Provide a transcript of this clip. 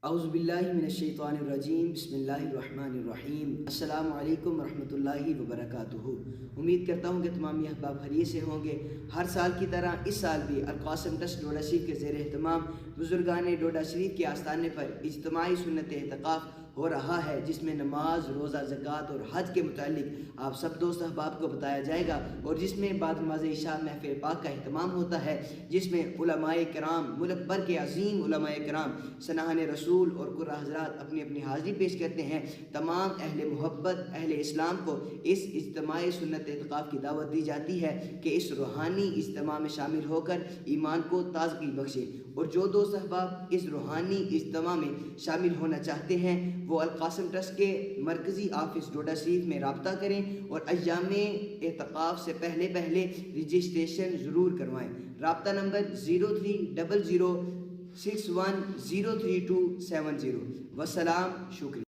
اعوذ باللہ من الشیطان الرجیم، بسم اللہ الرحمن الرحیم۔ السلام علیکم ورحمۃ اللہ وبرکاتہ۔ امید کرتا ہوں کہ تمام احباب خیریت سے ہوں گے۔ ہر سال کی طرح اس سال بھی القاسم ٹرسٹ ڈوڈا شریف کے زیر اہتمام بزرگان ڈوڈا شریف کے آستانے پر اجتماعی سنت اعتکاف ہو رہا ہے، جس میں نماز، روزہ، زکوٰۃ اور حج کے متعلق آپ سب دوست احباب کو بتایا جائے گا، اور جس میں بعد نماز عشاء محفل پاک کا اہتمام ہوتا ہے، جس میں علماء کرام، ملک بھر کے عظیم علماء کرام، سناہن رسول اور قرہ حضرات اپنی اپنی حاضری پیش کرتے ہیں۔ تمام اہل محبت، اہل اسلام کو اس اجتماعی سنت اعتکاف کی دعوت دی جاتی ہے کہ اس روحانی اجتماع میں شامل ہو کر ایمان کو تازگی بخشے، اور جو دوست احباب اس روحانی اجتماع میں شامل ہونا چاہتے ہیں وہ القاسم ٹرسٹ کے مرکزی آفس ڈوڈا شریف میں رابطہ کریں اور ایام اعتکاف سے پہلے رجسٹریشن ضرور کروائیں۔ رابطہ نمبر 030061033270۔ وسلام، شکریہ۔